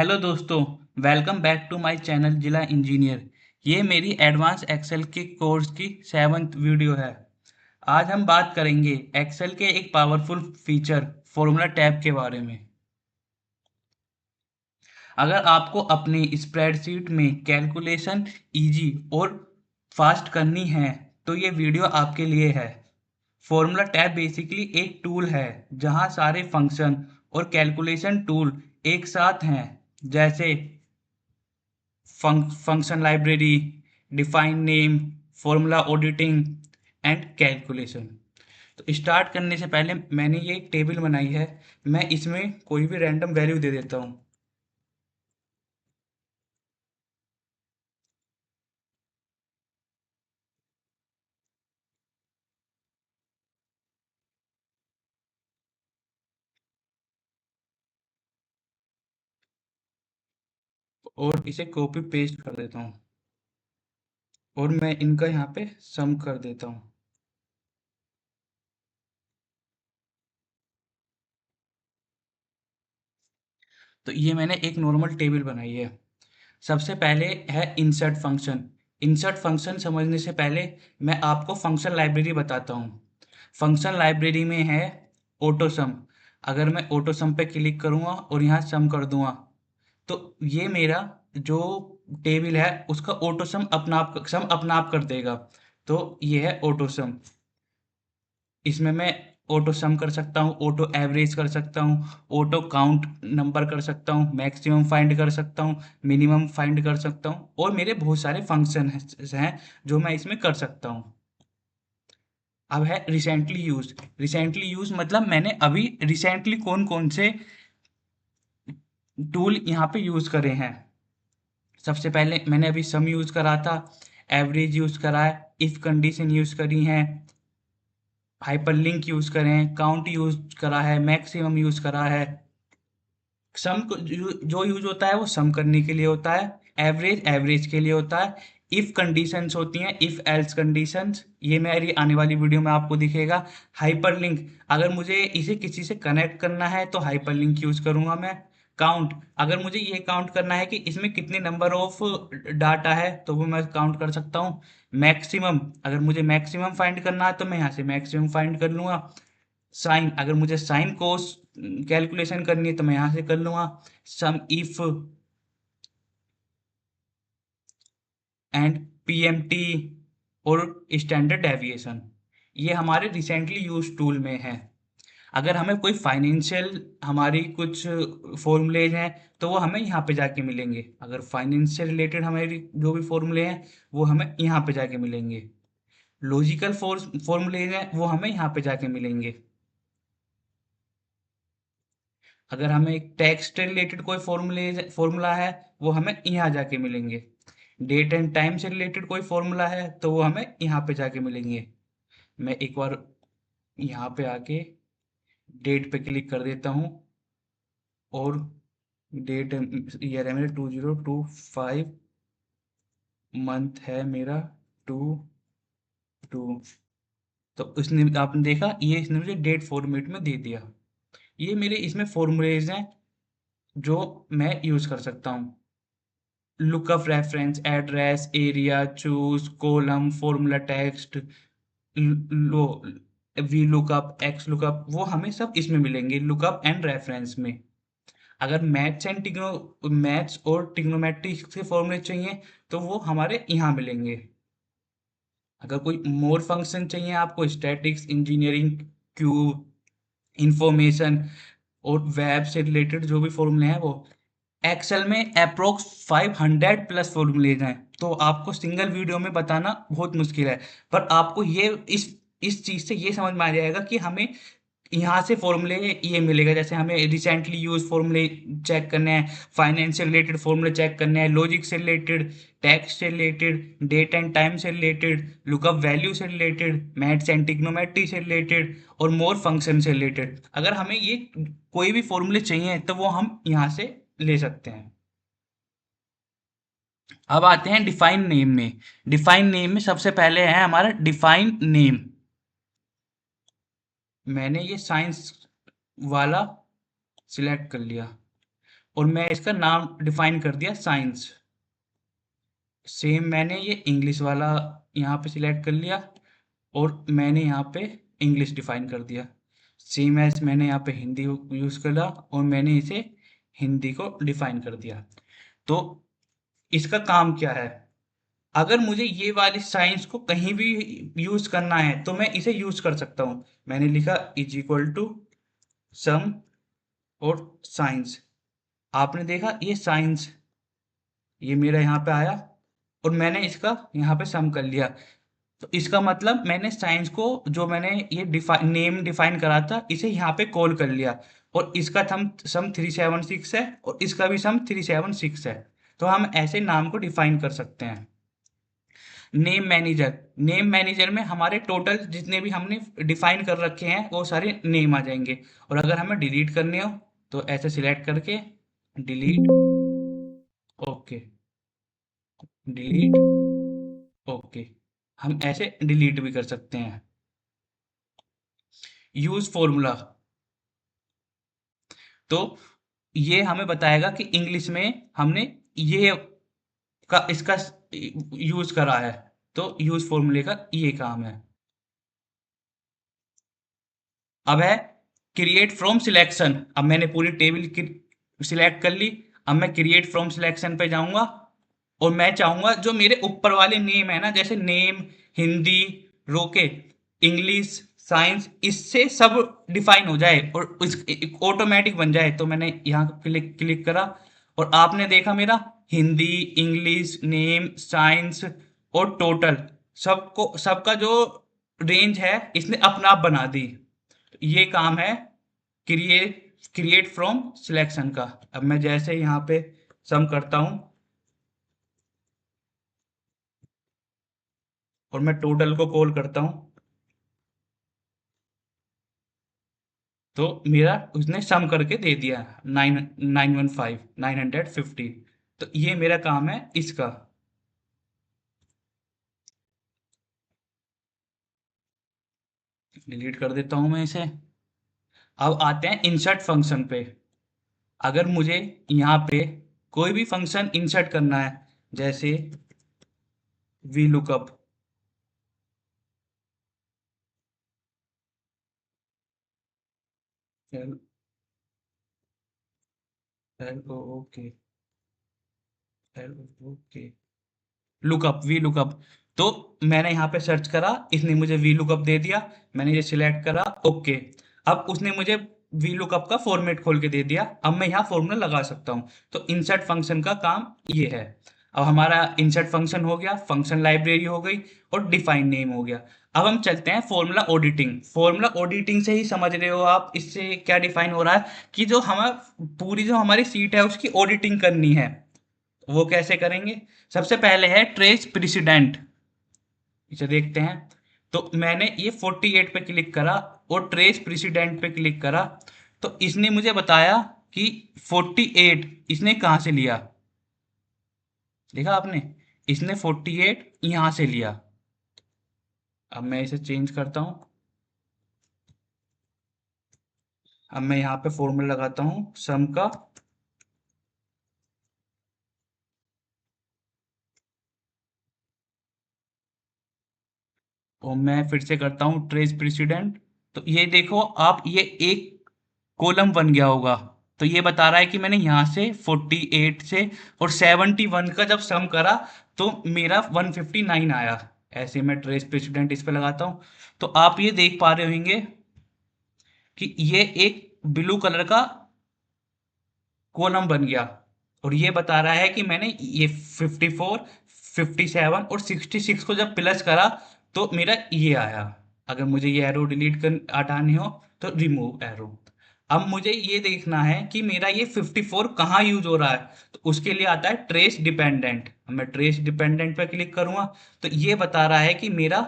Hello दोस्तों। Welcome back to my channel Jila engineer. ये मेरी एडवांस एक्सेल के कोर्स की 7th वीडियो है। आज हम बात करेंगे एक्सेल के एक पावरफुल फीचर फॉर्मूला टैब के बारे में। अगर आपको अपनी स्प्रेडशीट में कैलकुलेशन इजी और फास्ट करनी है तो ये वीडियो आपके लिए है। फॉर्मूला टैब बेसिकली एक टूल है जहां सारे फंक्शन और कैलकुलेशन टूल एक साथ हैं, जैसे function library, define name, formula auditing and calculation. तो स्टार्ट करने से पहले मैंने ये एक टेबल बनाई है। मैं इसमें कोई भी रैंडम वैल्यू दे देता हूँ। और इसे कॉपी पेस्ट कर देता हूँ और मैं इनका यहाँ पे सम कर देता हूँ। तो ये मैंने एक नॉर्मल टेबल बनाई है। सबसे पहले है इंसर्ट फंक्शन। इंसर्ट फंक्शन समझने से पहले मैं आपको फंक्शन लाइब्रेरी बताता हूँ। फंक्शन लाइब्रेरी में है ऑटो सम। अगर मैं ऑटो सम पे क्लिक करूँगा और यहाँ सम कर दूंगा तो ये मेरा जो टेबल है उसका ऑटो सम अपना आप कर देगा। तो ये है ऑटो सम। इसमें मैं ऑटो सम कर सकता हूँ, ऑटो एवरेज कर सकता हूँ, ऑटो काउंट नंबर कर सकता हूँ, मैक्सिमम फाइंड कर सकता हूँ, मिनिमम फाइंड कर सकता हूँ और मेरे बहुत सारे फंक्शन हैं जो मैं इसमें कर सकता हूँ। अब है रिसेंटली यूज। रिसेंटली यूज मतलब मैंने अभी रिसेंटली कौन कौन से टूल यहाँ पे यूज करे हैं। सबसे पहले मैंने अभी सम यूज करा था, एवरेज यूज करा है, इफ कंडीशन यूज करी है, हाइपरलिंक यूज करे हैं, काउंट यूज करा है, मैक्सिमम यूज करा है। जो यूज होता है वो सम करने के लिए होता है, एवरेज एवरेज के लिए होता है, इफ कंडीशंस होती हैं, इफ एल्स कंडीशंस, ये मेरी आने वाली वीडियो में आपको दिखेगा। हाइपरलिंक, अगर मुझे इसे किसी से कनेक्ट करना है तो हाइपरलिंक यूज करूंगा मैं। काउंट, अगर मुझे ये काउंट करना है कि इसमें कितने नंबर ऑफ डाटा है तो वो मैं काउंट कर सकता हूँ। मैक्सिमम, अगर मुझे मैक्सिमम फाइंड करना है तो मैं यहाँ से मैक्सिमम फाइंड कर लूंगा। साइन, अगर मुझे साइन कोस कैलकुलेशन करनी है तो मैं यहाँ से कर लूंगा। सम इफ एंड पीएमटी और स्टैंडर्ड डेविएशन, ये हमारे रिसेंटली यूज टूल में है। अगर हमें कोई फाइनेंशियल, हमारी कुछ फॉर्मूलेज हैं तो वो हमें यहाँ पे जाके मिलेंगे। अगर फाइनेंस से रिलेटेड हमारी जो भी फॉर्मूले हैं वो हमें यहाँ पे जाके मिलेंगे। लॉजिकल फॉर्मूलेज हैं वो हमें यहाँ पे जाके मिलेंगे। अगर हमें एक टैक्स से रिलेटेड कोई फॉर्मूला है वो हमें यहाँ जाके मिलेंगे। डेट एंड टाइम से रिलेटेड कोई फॉर्मूला है तो वो हमें यहाँ पे जाके मिलेंगे। मैं एक बार यहाँ पे आके डेट पे क्लिक कर देता हूँ और डेट, ईयर है मेरा 2025, मंथ है मेरा 2/2। तो उसने, आपने देखा, ये इसने मुझे डेट फॉर्मेट में दे दिया। ये मेरे इसमें फॉर्मूलेज हैं जो मैं यूज कर सकता हूँ। Lookup, reference, address, area, choose, column, formula text, लो, वी लुकअप, एक्स लुकअप, वो हमें सब इसमें मिलेंगे लुकअप एंड रेफरेंस में। अगर मैथ्स और टिग्नोमेट्रिक से फॉर्मूले चाहिए तो वो हमारे यहाँ मिलेंगे। अगर कोई मोर फंक्शन चाहिए आपको, स्टैटिक्स, इंजीनियरिंग, क्यूब, इंफॉर्मेशन और वेब से रिलेटेड जो भी फॉर्मूले हैं वो एक्सेल में अप्रोक्स 500 प्लस फॉर्मूलेज हैं। तो आपको सिंगल वीडियो में बताना बहुत मुश्किल है। पर आपको ये इस चीज से ये समझ में आ जाएगा कि हमें यहाँ से फॉर्मूले ये मिलेगा। जैसे हमें रिसेंटली यूज फॉर्मूले चेक करने हैं, फाइनेंस से रिलेटेड फॉर्मूले चेक करने हैं, लॉजिक से रिलेटेड, टैक्स से रिलेटेड, डेट एंड टाइम से रिलेटेड, लुकअप वैल्यू से रिलेटेड, मैथ्स एंड ट्रिग्नोमेट्री से रिलेटेड और मोर फंक्शन से रिलेटेड। अगर हमें ये कोई भी फॉर्मूले चाहिए तो वो हम यहाँ से ले सकते हैं। अब आते हैं डिफाइन नेम में। डिफाइन नेम में सबसे पहले है हमारा डिफाइन नेम। मैंने ये साइंस वाला सिलेक्ट कर लिया। और मैं इसका नाम डिफाइन कर दिया साइंस। सेम मैंने ये इंग्लिश वाला यहाँ पे सिलेक्ट कर लिया और मैंने यहाँ पे इंग्लिश डिफाइन कर दिया। सेम एज मैंने यहाँ पे हिंदी यूज़ करा और मैंने इसे हिंदी को डिफाइन कर दिया। तो इसका काम क्या है? अगर मुझे ये वाली साइंस को कहीं भी यूज़ करना है तो मैं इसे यूज़ कर सकता हूँ। मैंने लिखा इज इक्वल टू सम और साइंस। आपने देखा ये साइंस, ये मेरा यहाँ पे आया और मैंने इसका यहाँ पे सम कर लिया। तो इसका मतलब मैंने साइंस को, जो मैंने ये नेम डिफाइन करा था, इसे यहाँ पे कॉल कर लिया और इसका सम 376 है और इसका भी सम 376 है। तो हम ऐसे नाम को डिफाइन कर सकते हैं। नेम मैनेजर में हमारे टोटल जितने भी हमने डिफाइन कर रखे हैं वो सारे नेम आ जाएंगे। और अगर हमें डिलीट करने हो तो ऐसे सिलेक्ट करके डिलीट, ओके, डिलीट, ओके, हम ऐसे डिलीट भी कर सकते हैं। यूज फॉर्मूला, तो ये हमें बताएगा कि इंग्लिश में हमने ये का इसका यूज करा है। तो यूज फॉर्मूले का ये काम है। अब है क्रिएट फ्रॉम सिलेक्शन। अब मैंने पूरी टेबल सिलेक्ट कर ली। अब मैं क्रिएट फ्रॉम सिलेक्शन पे जाऊंगा और मैं चाहूंगा जो मेरे ऊपर वाले नेम है ना, जैसे नेम, हिंदी, रोके, इंग्लिश, साइंस, इससे सब डिफाइन हो जाए और इस ऑटोमेटिक बन जाए। तो मैंने यहाँ क्लिक क्लिक करा और आपने देखा मेरा हिंदी, इंग्लिश, नेम, साइंस और टोटल सबको, सबका जो रेंज है इसने अपना आप बना दी। ये काम है क्रिएट फ्रॉम सिलेक्शन का। अब मैं जैसे यहाँ पे सम करता हूँ और मैं टोटल को कॉल करता हूँ तो मेरा उसने सम करके दे दिया 915 950। तो ये मेरा काम है इसका। डिलीट कर देता हूँ मैं इसे। अब आते हैं इंसर्ट फंक्शन पे। अगर मुझे यहाँ पे कोई भी फंक्शन इंसर्ट करना है, जैसे V lookup, L L O okay, L okay, lookup, V lookup. तो मैंने यहाँ पे सर्च करा, इसने मुझे वी लुकअप दे दिया। मैंने ये सिलेक्ट करा, ओके। अब उसने मुझे वी लुकअप का फॉर्मेट खोल के दे दिया। अब मैं यहाँ फॉर्मूला लगा सकता हूँ। तो इंसर्ट फंक्शन का काम ये है। अब हमारा इंसर्ट फंक्शन हो गया, फंक्शन लाइब्रेरी हो गई और डिफाइन नेम हो गया। अब हम चलते हैं फॉर्मूला ऑडिटिंग। फॉर्मूला ऑडिटिंग से ही समझ रहे हो आप इससे क्या डिफाइन हो रहा है कि जो हम पूरी जो हमारी सीट है उसकी ऑडिटिंग करनी है। वो कैसे करेंगे? सबसे पहले है ट्रेस प्रेसिडेंट। इसे देखते हैं। तो मैंने ये 48 पे क्लिक करा और ट्रेस प्रेसिडेंट पे क्लिक करा। तो इसने मुझे बताया कि 48 इसने कहाँ से लिया। देखा आपने, इसने 48 यहाँ से लिया। अब मैं इसे चेंज करता हूँ। अब मैं यहाँ पे फॉर्मूला लगाता हूँ सम का। और मैं फिर से करता हूँ ट्रेस प्रेसिडेंट। तो ये देखो आप, ये एक कॉलम बन गया होगा। तो ये बता रहा है कि मैंने यहाँ से 48 से और 71 का जब सम करा तो मेरा 159 आया। ऐसे मैं ट्रेस प्रेसिडेंट इस पे लगाता हूँ। तो आप ये देख पा रहे होंगे कि ये एक ब्लू कलर का कॉलम बन गया और ये बता रहा है कि मैंने ये 54, 57 और 66 को जब प्लस करा तो मेरा ये आया। अगर मुझे ये एरो डिलीट कर हटानी हो तो रिमूव एरो। अब मुझे ये देखना है कि मेरा ये 54 कहाँ यूज हो रहा है। तो उसके लिए आता है ट्रेस डिपेंडेंट। मैं ट्रेस डिपेंडेंट पर क्लिक करूंगा तो ये बता रहा है कि मेरा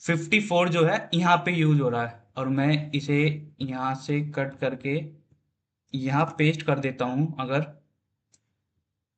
54 जो है यहाँ पे यूज हो रहा है। और मैं इसे यहाँ से कट करके यहाँ पेस्ट कर देता हूँ अगर।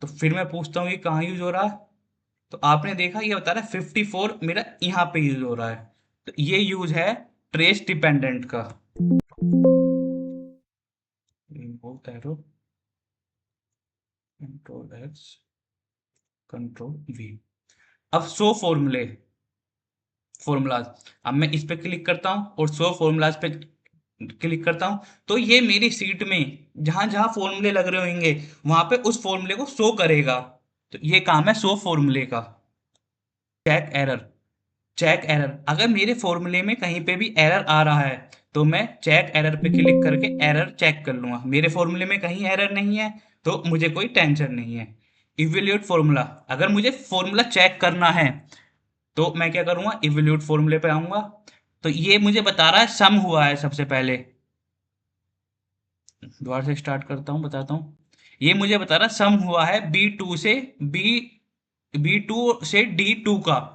तो फिर मैं पूछता हूँ ये कहाँ यूज हो रहा है। तो आपने देखा ये बता रहा है 54 मेरा यहाँ पे यूज हो रहा है। तो ये यूज है ट्रेस डिपेंडेंट का। Remove arrow, control x, control we. अब शो फॉर्मूलाज, अब मैं इस पे क्लिक करता हूँ और शो फॉर्मूलाज पे क्लिक करता हूँ, तो ये मेरी सीट में जहां जहां फॉर्मूले लग रहे होंगे वहां पे उस फॉर्मूले को शो करेगा। तो ये काम है शो फॉर्मूले का। चेक एरर, चेक एरर, अगर मेरे फॉर्मूले में कहीं पे भी एरर आ रहा है तो मैं चेक एरर पे क्लिक करके एरर चेक कर लूंगा। मेरे फॉर्मूले में कहीं एरर नहीं है तो मुझे कोई टेंशन नहीं है। इवेल्यूट फॉर्मूला, अगर मुझे फॉर्मूला चेक करना है तो मैं क्या करूंगा, इवेल्यूट फॉर्मूले पे आऊंगा। तो ये मुझे बता रहा है सम हुआ है सबसे पहले। दोबारा से स्टार्ट करता हूँ, बताता हूँ। ये मुझे बता रहा है सम हुआ है बी बी टू से डी टू का,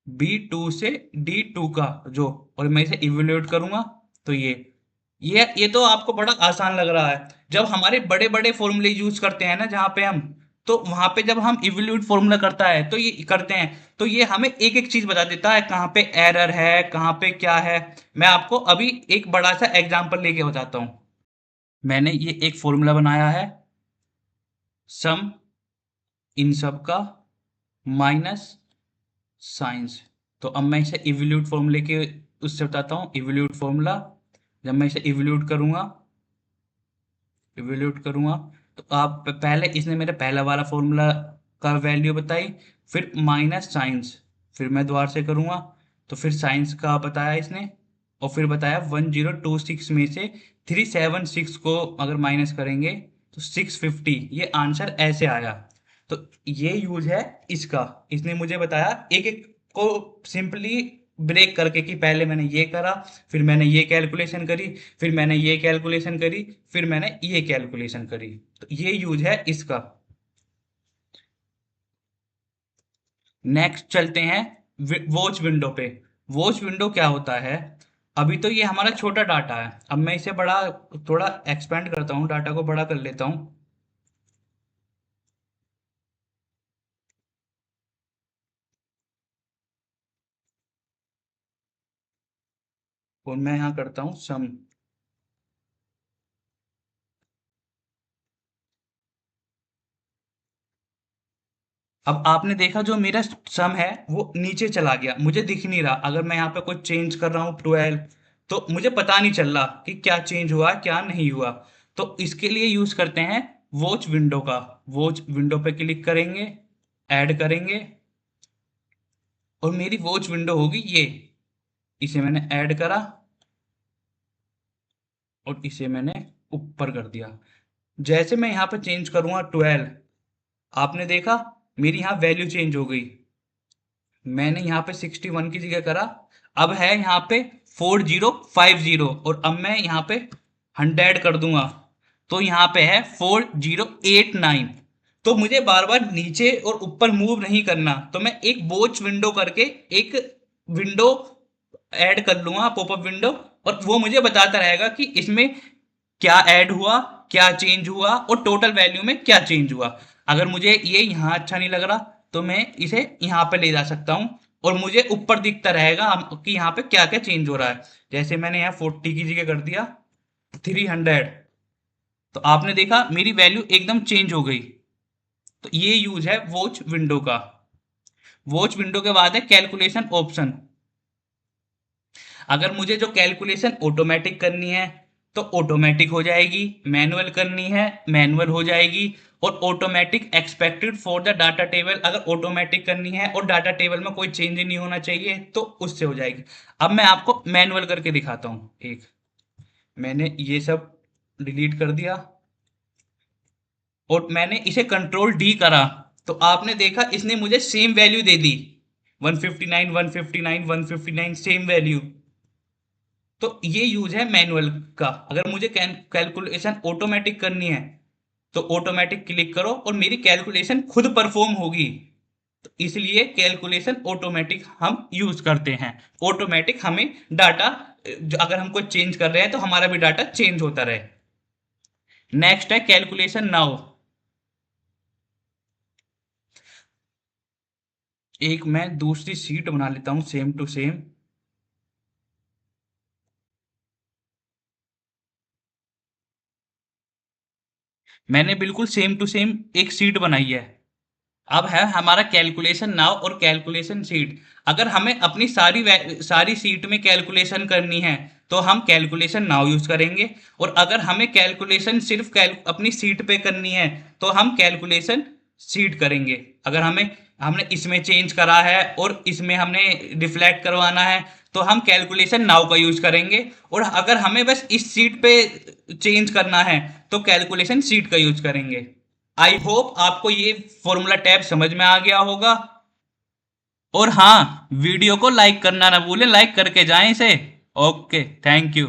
B2 से D2 का जो, और मैं इसे इवेल्यूएट करूंगा तो ये तो आपको बड़ा आसान लग रहा है। जब हमारे बड़े बड़े फॉर्मूले यूज करते हैं ना जहां पे हम, तो वहां पे जब हम इवेल्यूएट फॉर्मूला करता है तो ये करते हैं तो ये हमें एक एक चीज बता देता है, कहाँ पे एरर है, कहाँ पे क्या है। मैं आपको अभी एक बड़ा सा एग्जांपल लेके बताता हूँ। मैंने ये एक फॉर्मूला बनाया है, सम इन सब का माइनस साइंस। तो अब मैं इसे इवोल्यूट फॉर्मूले के उससे बताता हूँ, इवोल्यूट फॉर्मूला। जब मैं इसे इवोल्यूट करूंगा तो आप पहले इसने मेरे पहला वाला फॉर्मूला का वैल्यू बताई, फिर माइनस साइंस, फिर मैं दोबारा से करूंगा तो फिर साइंस का बताया इसने, और फिर बताया 1026 में से 376 को अगर माइनस करेंगे तो 650, ये आंसर ऐसे आया। तो ये यूज है इसका। इसने मुझे बताया एक एक को सिंपली ब्रेक करके कि पहले मैंने ये करा, फिर मैंने ये कैलकुलेशन करी, फिर मैंने ये कैलकुलेशन करी, फिर मैंने ये कैलकुलेशन करी। तो ये यूज है इसका। नेक्स्ट चलते हैं वॉच विंडो पे। वॉच विंडो क्या होता है, अभी तो ये हमारा छोटा डाटा है, अब मैं इसे बड़ा थोड़ा एक्सपेंड करता हूँ, डाटा को बड़ा कर लेता हूँ। और मैं यहाँ करता हूँ सम। अब आपने देखा जो मेरा सम है वो नीचे चला गया, मुझे दिख नहीं रहा। अगर मैं यहाँ पे कोई चेंज कर रहा हूँ 12, तो मुझे पता नहीं चल रहा कि क्या चेंज हुआ क्या नहीं हुआ। तो इसके लिए यूज करते हैं वॉच विंडो का। वॉच विंडो पे क्लिक करेंगे, ऐड करेंगे, और मेरी वॉच विंडो होगी ये। इसे मैंने ऐड करा और इसे मैंने ऊपर कर दिया। जैसे मैं यहाँ पे चेंज करूंगा 12, आपने देखा मेरी यहाँ वैल्यू चेंज हो गई। मैंने यहाँ पे 61 की जगह करा, अब है यहाँ पे 4050, और अब मैं यहाँ पे 100 कर दूंगा तो यहाँ पे है 4089। तो मुझे बार बार नीचे और ऊपर मूव नहीं करना, तो मैं एक वॉच विंडो करके एक विंडो ऐड कर लूंगा, पॉपअप विंडो, और वो मुझे बताता रहेगा कि इसमें क्या ऐड हुआ, क्या चेंज हुआ, और टोटल वैल्यू में क्या चेंज हुआ। अगर मुझे ये यहाँ अच्छा नहीं लग रहा तो मैं इसे यहाँ पे ले जा सकता हूँ, और मुझे ऊपर दिखता रहेगा कि यहाँ पे क्या क्या चेंज हो रहा है। जैसे मैंने यहाँ 40 की जगह कर दिया 300, तो आपने देखा मेरी वैल्यू एकदम चेंज हो गई। तो ये यूज है वॉच विंडो का। वॉच विंडो के बाद है कैलकुलेशन ऑप्शन। अगर मुझे जो कैलकुलेशन ऑटोमेटिक करनी है तो ऑटोमेटिक हो जाएगी, मैनुअल करनी है मैनुअल हो जाएगी, और automatic expected for the data table, अगर ऑटोमेटिक करनी है और डाटा टेबल में कोई चेंज नहीं होना चाहिए तो उससे हो जाएगी। अब मैं आपको मैनुअल करके दिखाता हूँ। एक मैंने ये सब डिलीट कर दिया और मैंने इसे कंट्रोल डी करा, तो आपने देखा इसने मुझे सेम वैल्यू दे दी, 159 159 159 सेम वैल्यू। तो ये यूज है मैनुअल का। अगर मुझे कैलकुलेशन ऑटोमेटिक करनी है तो ऑटोमेटिक क्लिक करो और मेरी कैलकुलेशन खुद परफॉर्म होगी। तो इसलिए कैलकुलेशन ऑटोमेटिक हम यूज करते हैं। ऑटोमेटिक हमें डाटा, अगर हम कोई चेंज कर रहे हैं तो हमारा भी डाटा चेंज होता रहे। नेक्स्ट है कैलकुलेशन नाउ। एक मैं दूसरी सीट बना लेता हूं सेम टू सेम। मैंने बिल्कुल सेम टू सेम एक शीट बनाई है। अब है हमारा कैलकुलेशन नाउ और कैलकुलेशन शीट। अगर हमें अपनी सारी शीट में कैलकुलेशन करनी है तो हम कैलकुलेशन नाउ यूज करेंगे, और अगर हमें कैलकुलेशन सिर्फ अपनी शीट पे करनी है तो हम कैलकुलेशन शीट करेंगे। अगर हमें हमने इसमें चेंज करा है और इसमें हमने रिफ्लेक्ट करवाना है तो हम कैलकुलेशन नाउ का यूज करेंगे, और अगर हमें बस इस शीट पे चेंज करना है तो कैलकुलेशन शीट का यूज करेंगे। आई होप आपको ये फॉर्मूला टैब समझ में आ गया होगा। और हाँ, वीडियो को लाइक करना ना भूलें, लाइक करके जाएं इसे। Okay, thank you.